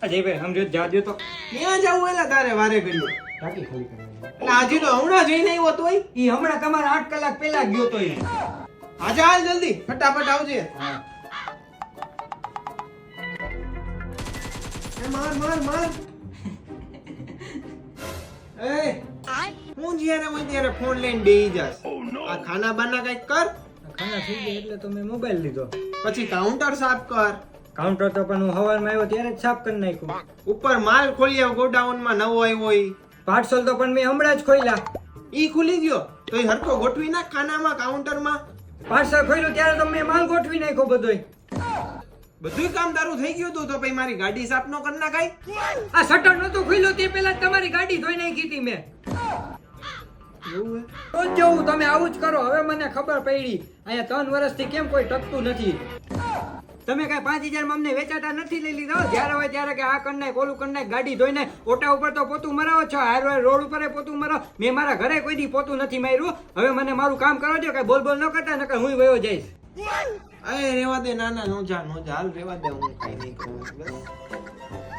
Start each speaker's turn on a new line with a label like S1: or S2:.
S1: અજયભાઈ સમજો જાજો તો
S2: ક્યાં જવું એલા તારે વારે ઘડીએ
S1: ટાંકી ખાલી કરવાની
S2: એટલે આજે તો હમણાં જઈને આવ્યો તોય
S1: ઈ હમણાં તમારા 8 કલાક પહેલા ગયો તો ઈ
S2: આજે હાલ જલ્દી ફટાફટ આવજે
S1: હા
S2: એ માર માર માર એ હું જ્યારે હોય ત્યારે ફોન લઈને બેહી જાસ આ ખાના બાના કઈક કર
S1: ખાના થઈ ગયા એટલે તો મેં મોબાઈલ લીધો
S2: પછી કાઉન્ટર સાફ કર
S1: કાઉન્ટર તો પણ હું સવારમાં આવ્યો ત્યારે જ સાફ કરી નાખ્યું
S2: ઉપર માલ ખોલી આવ ગોડાઉન માં નવો આવ્યો ઈ
S1: પાર્સલ તો પણ મેં હમણાં જ ખોલ્યા
S2: ઈ ખુલી ગયો તો ઈ હરખો ગોઠવી નાખ ખાનામાં કાઉન્ટરમાં
S1: પાર્સલ ખોલ્યું ત્યારે તો મેં માલ ગોઠવી નાખ્યો બધોય
S2: બધુંય કામ તારું થઈ ગયું તું તો પછી મારી ગાડી સાફ નો કર નાખાય
S1: આ શટર નતો ખુલ્યો તે પહેલા જ તમારી ગાડી ધોઈ નાખી હતી મેં
S2: એવું
S1: રોજ જેવું તમે આવું જ કરો હવે મને ખબર પડી અહીંયા 3 વર્ષથી કેમ કોઈ ટકતું નથી તમે કઈ 5000 માં અમને વેચાતા નથી લઈ લીધા જ્યારે હોય ત્યારે કે આ કર નાખ ઓલું કર નાખ ગાડી ધોઈને ઓટા ઉપર તો પોતું મરાવો છો હાર રોડ ઉપર પોતું મરાવો મેં મારા ઘરે કોઈ દી પોતું નથી માર્યું હવે મને મારું કામ કરો છો કઈ બોલ બોલ ન કરતા નકર હું વયો જઈશ
S2: અરે રેવા દે ના ના નો જા હાલ રેવા દે હું કઈ નહીં કરું બસ